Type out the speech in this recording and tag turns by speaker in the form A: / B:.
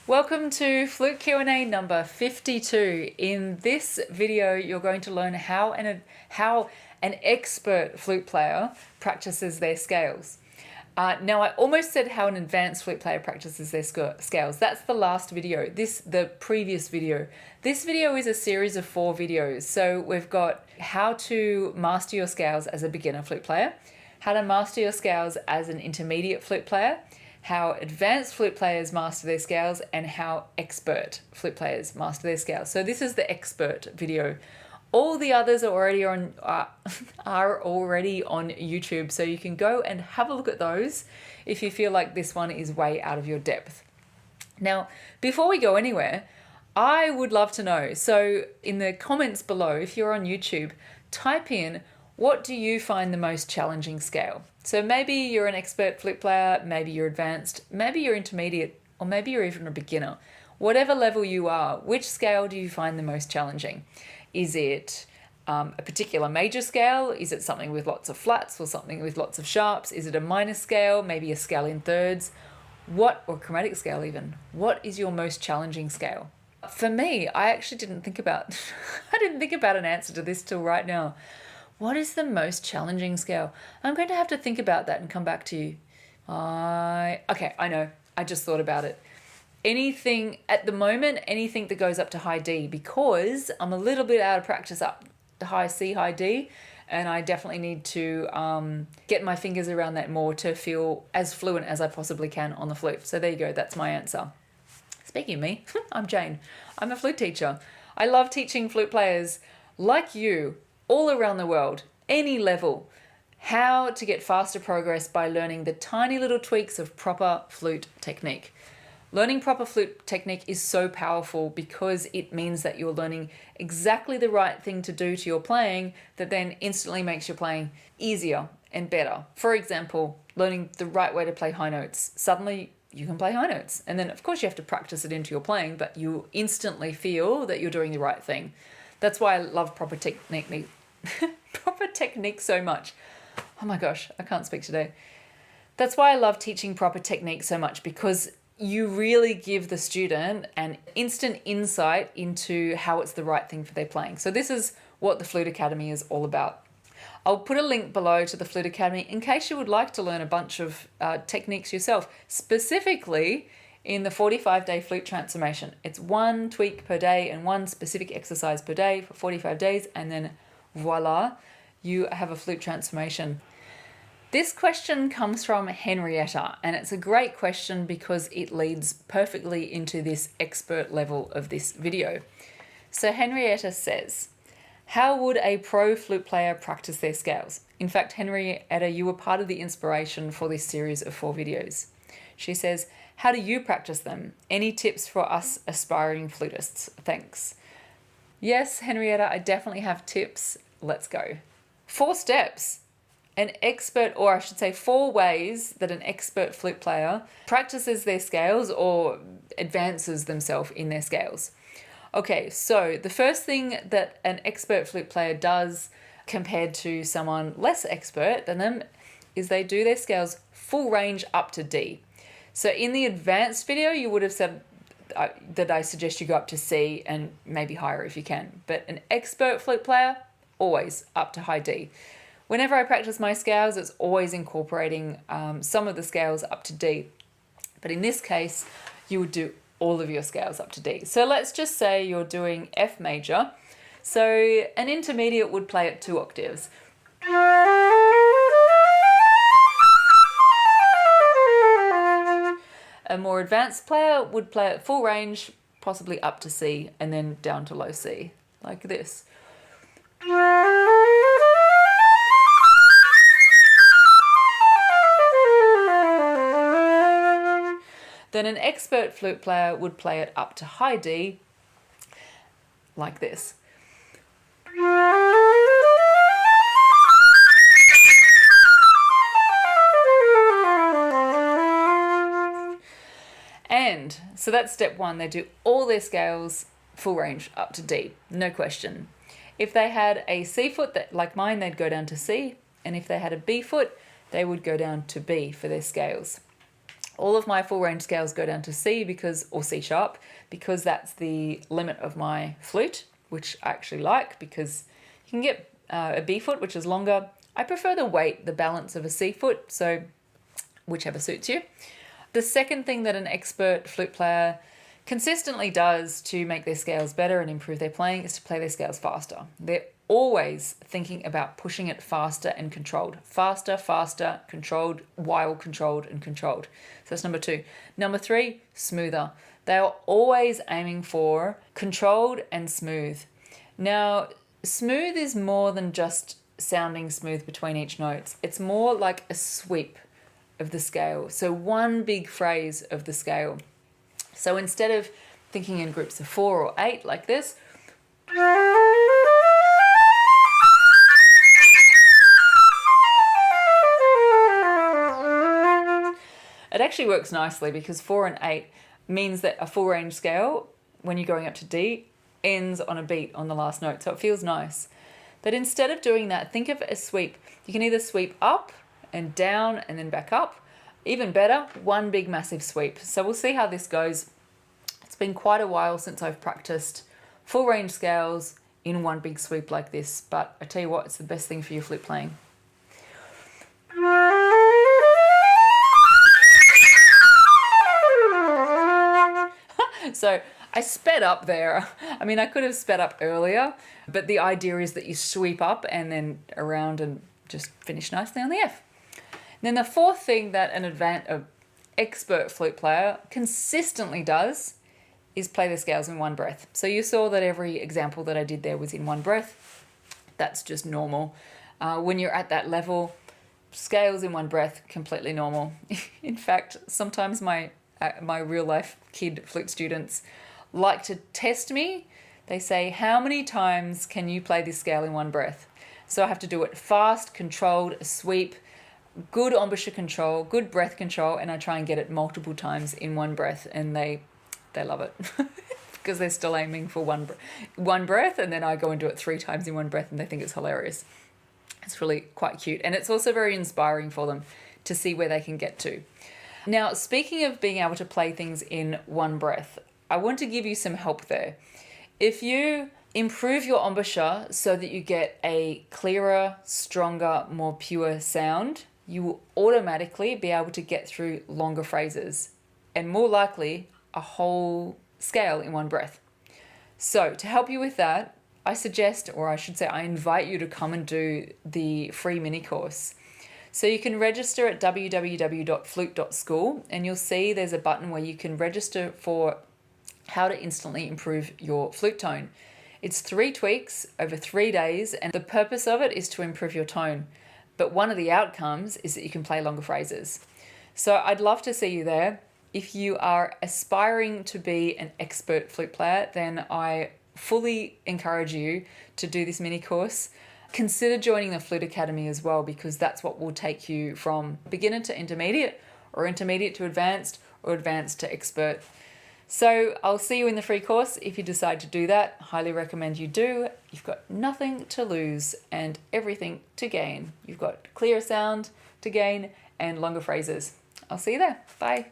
A: Welcome to Flute Q&A number 52. In this video, you're going to learn how an expert flute player practices their scales. Now, I almost said how an advanced flute player practices their scales. That's the last video, the previous video. This video is a series of 4 videos. So we've got how to master your scales as a beginner flute player, how to master your scales as an intermediate flute player, how advanced flute players master their scales, and how expert flute players master their scales. So this is the expert video. All the others are already on YouTube, so you can go and have a look at those if you feel like this one is way out of your depth. Now, before we go anywhere, I would love to know. So in the comments below, if you're on YouTube, type in, what do you find the most challenging scale? So maybe you're an expert flute player, maybe you're advanced, maybe you're intermediate, or maybe you're even a beginner. Whatever level you are, which scale do you find the most challenging? Is it a particular major scale? Is it something with lots of flats or something with lots of sharps? Is it a minor scale, maybe a scale in thirds? Or chromatic scale even? What is your most challenging scale? For me, I actually didn't think about an answer to this till right now. What is the most challenging scale? I'm going to have to think about that and come back to you. Okay, I know. I just thought about it. Anything at the moment, anything that goes up to high D, because I'm a little bit out of practice up to high C, high D, and I definitely need to get my fingers around that more to feel as fluent as I possibly can on the flute. So there you go. That's my answer. Speaking of me, I'm Jane. I'm a flute teacher. I love teaching flute players like you all around the world, any level, how to get faster progress by learning the tiny little tweaks of proper flute technique. Learning proper flute technique is so powerful because it means that you're learning exactly the right thing to do to your playing that then instantly makes your playing easier and better. For example, learning the right way to play high notes. Suddenly you can play high notes. And then of course you have to practice it into your playing, but you instantly feel that you're doing the right thing. That's why I love proper technique so much. Oh my gosh, I can't speak today. That's why I love teaching proper technique so much, because you really give the student an instant insight into how it's the right thing for their playing. So this is what the Flute Academy is all about. I'll put a link below to the Flute Academy in case you would like to learn a bunch of techniques yourself, specifically in the 45-day flute transformation. It's 1 tweak per day and 1 specific exercise per day for 45 days, and then voila, you have a flute transformation. This question comes from Henrietta, and it's a great question because it leads perfectly into this expert level of this video. So Henrietta says, how would a pro flute player practice their scales? In fact, Henrietta, you were part of the inspiration for this series of 4 videos. She says, how do you practice them? Any tips for us aspiring flutists? Thanks. Yes, Henrietta, I definitely have tips. Let's go. 4 steps. An expert, or I should say 4 ways that an expert flute player practices their scales or advances themselves in their scales. Okay, so the first thing that an expert flute player does compared to someone less expert than them is they do their scales full range up to D. So in the advanced video, you would have said that I suggest you go up to C and maybe higher if you can. But an expert flute player, always up to high D. Whenever I practice my scales, it's always incorporating some of the scales up to D. But in this case, you would do all of your scales up to D. So let's just say you're doing F major. So an intermediate would play at 2 octaves. A more advanced player would play at full range, possibly up to C and then down to low C, like this. Then an expert flute player would play it up to high D, like this. And so that's step 1. They do all their scales full range up to D, no question. If they had a C foot, like mine, they'd go down to C. And if they had a B foot, they would go down to B for their scales. All of my full range scales go down to C or C sharp, because that's the limit of my flute, which I actually like because you can get a B foot, which is longer. I prefer the balance of a C foot, so whichever suits you. The second thing that an expert flute player consistently does to make their scales better and improve their playing is to play their scales faster. They're always thinking about pushing it faster and controlled. Faster, faster, controlled, while controlled and controlled. So that's number 2. Number 3, smoother. They are always aiming for controlled and smooth. Now, smooth is more than just sounding smooth between each note. It's more like a sweep of the scale. So one big phrase of the scale. So instead of thinking in groups of 4 or 8 like this, it actually works nicely because 4 and 8 means that a full range scale, when you're going up to D, ends on a beat on the last note. So it feels nice. But instead of doing that, think of it as sweep. You can either sweep up and down and then back up. Even better, one big massive sweep. So we'll see how this goes. It's been quite a while since I've practiced full range scales in one big sweep like this, but I tell you what, it's the best thing for your flute playing. So I sped up there. I mean, I could have sped up earlier, but the idea is that you sweep up and then around and just finish nicely on the F. And then the fourth thing that an expert flute player consistently does is play the scales in one breath. So you saw that every example that I did there was in one breath. That's just normal. When you're at that level, scales in one breath, completely normal. In fact, sometimes my real life kid flute students like to test me. They say, how many times can you play this scale in one breath? So I have to do it fast, controlled, a sweep, good embouchure control, good breath control, and I try and get it multiple times in one breath, and they love it because they're still aiming for one breath, and then I go and do it 3 times in one breath, and they think it's hilarious. It's really quite cute, and it's also very inspiring for them to see where they can get to. Now, speaking of being able to play things in one breath, I want to give you some help there. If you improve your embouchure so that you get a clearer, stronger, more pure sound, you will automatically be able to get through longer phrases and more likely a whole scale in one breath. So to help you with that, I suggest, or I should say, I invite you to come and do the free mini course. So you can register at www.flute.school, and you'll see there's a button where you can register for how to instantly improve your flute tone. It's 3 tweaks over 3 days, and the purpose of it is to improve your tone. But one of the outcomes is that you can play longer phrases. So I'd love to see you there. If you are aspiring to be an expert flute player, then I fully encourage you to do this mini course. Consider joining the Flute Academy as well, because that's what will take you from beginner to intermediate, or intermediate to advanced, or advanced to expert. So I'll see you in the free course if you decide to do that. Highly recommend you do. You've got nothing to lose and everything to gain. You've got clearer sound to gain and longer phrases. I'll see you there. Bye.